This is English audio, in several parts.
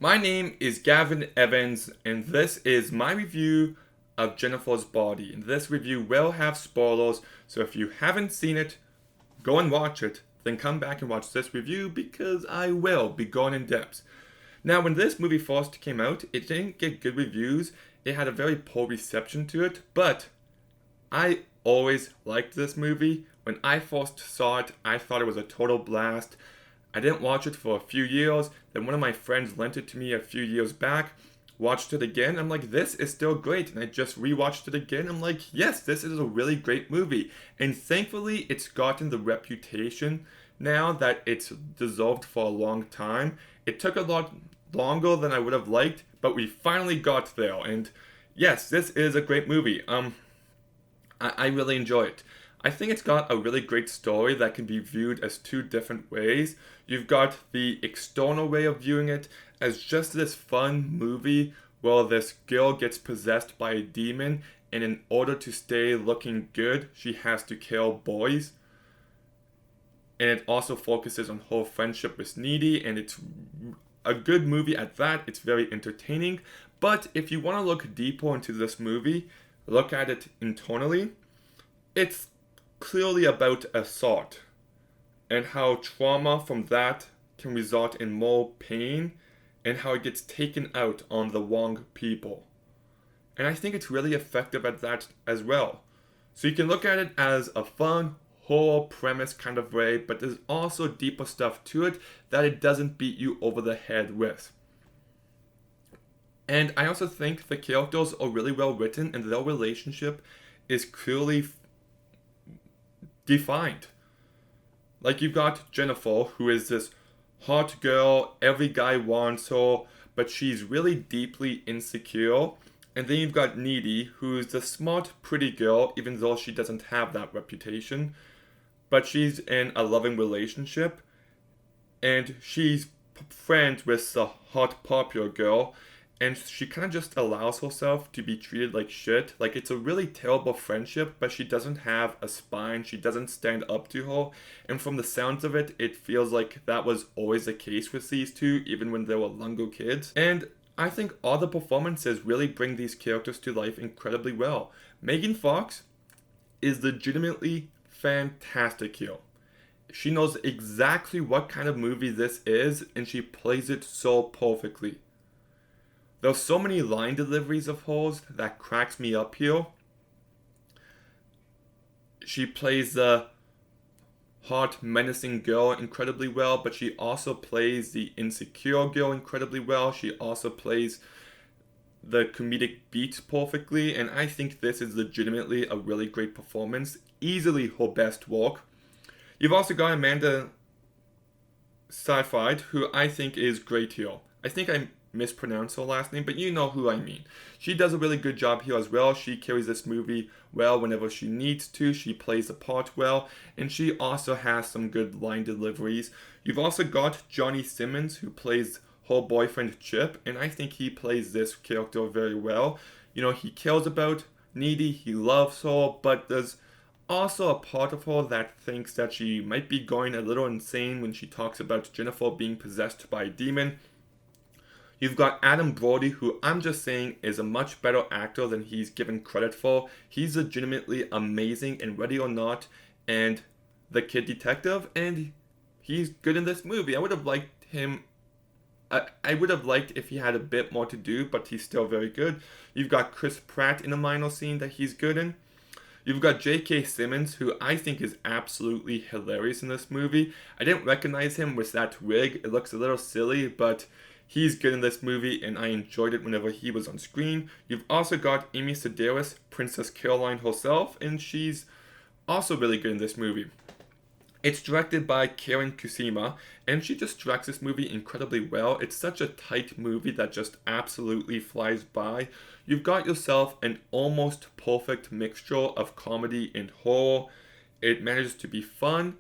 My name is Gavin Evans, and this is my review of Jennifer's Body. And this review will have spoilers, so if you haven't seen it, go and watch it, then come back and watch this review because I will be going in depth. Now, when this movie first came out, it didn't get good reviews. It had a very poor reception to it, but I always liked this movie. When I first saw it, I thought it was a total blast. I didn't watch it for a few years. Then one of my friends lent it to me a few years back. Watched it again. I'm like, this is still great. And I just rewatched it again. I'm like, yes, this is a really great movie. And thankfully, it's gotten the reputation now that it's deserved for a long time. It took a lot longer than I would have liked, but we finally got there. And yes, this is a great movie. I really enjoy it. I think it's got a really great story that can be viewed as two different ways. You've got the external way of viewing it as just this fun movie where this girl gets possessed by a demon, and in order to stay looking good, she has to kill boys. And it also focuses on her friendship with Needy, and it's a good movie at that. It's very entertaining. But if you want to look deeper into this movie, look at it internally, it's clearly about assault and how trauma from that can result in more pain and how it gets taken out on the wrong people. And I think it's really effective at that as well. So you can look at it as a fun horror premise kind of way, but there's also deeper stuff to it that it doesn't beat you over the head with. And I also think the characters are really well written and their relationship is clearly defined. Like you've got Jennifer, who is this hot girl, every guy wants her, but she's really deeply insecure. And then you've got Needy, who's the smart, pretty girl, even though she doesn't have that reputation. But she's in a loving relationship, and she's friends with the hot, popular girl, and she kind of just allows herself to be treated like shit. Like, it's a really terrible friendship, but she doesn't have a spine. She doesn't stand up to her. And from the sounds of it, it feels like that was always the case with these two, even when they were younger kids. And I think all the performances really bring these characters to life incredibly well. Megan Fox is legitimately fantastic here. She knows exactly what kind of movie this is, and she plays it so perfectly. There's so many line deliveries of hers that cracks me up here. She plays the hot, menacing girl incredibly well, but she also plays the insecure girl incredibly well. She also plays the comedic beats perfectly, and I think this is legitimately a really great performance. Easily her best work. You've also got Amanda Seyfried, who I think is great here. I think I mispronounce her last name, but you know who I mean. She does a really good job here as well. She carries this movie well whenever she needs to. She plays the part well, and she also has some good line deliveries. You've also got Johnny Simmons, who plays her boyfriend Chip, and I think he plays this character very well. You know, he cares about Needy, he loves her, but there's also a part of her that thinks that she might be going a little insane when she talks about Jennifer being possessed by a demon. You've got Adam Brody, who I'm just saying is a much better actor than he's given credit for. He's legitimately amazing in Ready or Not and The Kid Detective, and he's good in this movie. I would have liked him. I would have liked if he had a bit more to do, but he's still very good. You've got Chris Pratt in a minor scene that he's good in. You've got J.K. Simmons, who I think is absolutely hilarious in this movie. I didn't recognize him with that wig. It looks a little silly, but he's good in this movie, and I enjoyed it whenever he was on screen. You've also got Amy Sedaris, Princess Caroline herself, and she's also really good in this movie. It's directed by Karen Kusima, and she just directs this movie incredibly well. It's such a tight movie that just absolutely flies by. You've got yourself an almost perfect mixture of comedy and horror. It manages to be fun,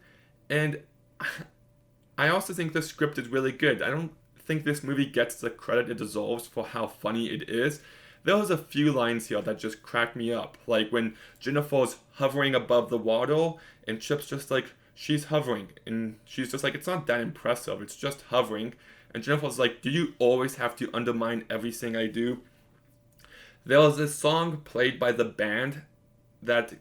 and I also think the script is really good. I don't think this movie gets the credit it deserves for how funny it is. There was a few lines here that just cracked me up, like when Jennifer's hovering above the water, and Chip's just like, she's hovering, and she's just like, it's not that impressive, it's just hovering. And Jennifer's like, do you always have to undermine everything I do? There was this song played by the band that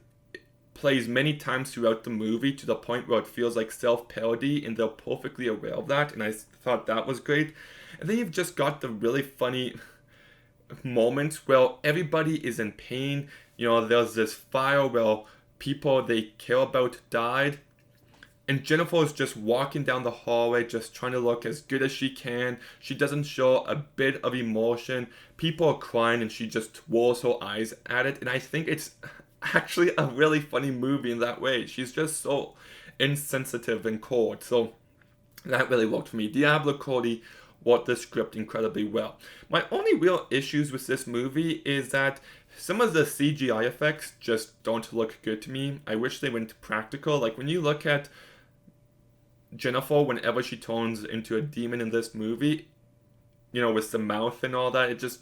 plays many times throughout the movie to the point where it feels like self-parody, and they're perfectly aware of that, and I thought that was great. And then you've just got the really funny moments where everybody is in pain. You know, there's this fire where people they care about died, and Jennifer is just walking down the hallway, just trying to look as good as she can. She doesn't show a bit of emotion. People are crying, and she just twirls her eyes at it. And I think it's actually a really funny movie in that way. She's just so insensitive and cold. So that really worked for me. Diablo Cody wrote the script incredibly well. My only real issues with this movie is that some of the CGI effects just don't look good to me. I wish they went practical. Like when you look at Jennifer, whenever she turns into a demon in this movie, you know, with the mouth and all that, it just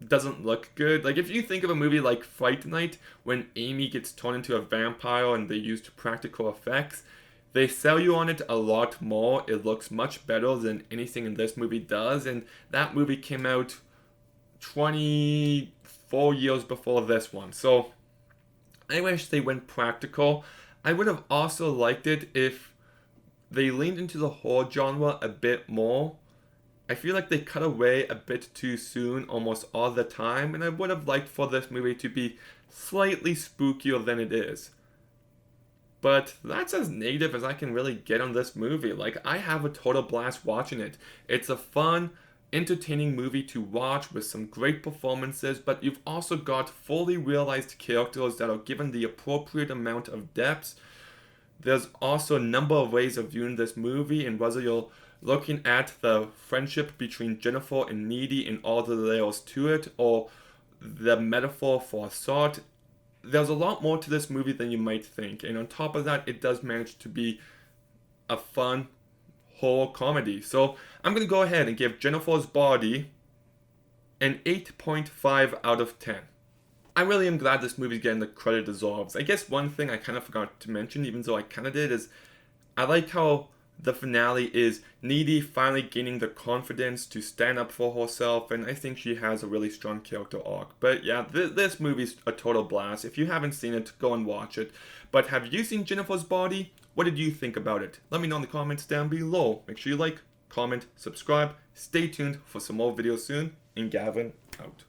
doesn't look good. Like if you think of a movie like Fright Night, when Amy gets turned into a vampire and they used practical effects, they sell you on it a lot more. It looks much better than anything in this movie does, and that movie came out 24 years before this one. So I wish they went practical. I would have also liked it if they leaned into the horror genre a bit more. I feel like they cut away a bit too soon almost all the time, and I would have liked for this movie to be slightly spookier than it is. But that's as negative as I can really get on this movie. Like, I have a total blast watching it. It's a fun, entertaining movie to watch with some great performances, but you've also got fully realized characters that are given the appropriate amount of depth. There's also a number of ways of viewing this movie, and whether you're looking at the friendship between Jennifer and Needy and all the layers to it, or the metaphor for assault, there's a lot more to this movie than you might think. And on top of that, it does manage to be a fun horror comedy. So I'm going to go ahead and give Jennifer's Body an 8.5 out of 10. I really am glad this movie's getting the credit it deserves. I guess one thing I kind of forgot to mention, even though I kind of did, is I like how the finale is Needy finally gaining the confidence to stand up for herself, and I think she has a really strong character arc. But yeah, this movie's a total blast. If you haven't seen it, go and watch it. But have you seen Jennifer's Body? What did you think about it? Let me know in the comments down below. Make sure you like, comment, subscribe. Stay tuned for some more videos soon, and Gavin out.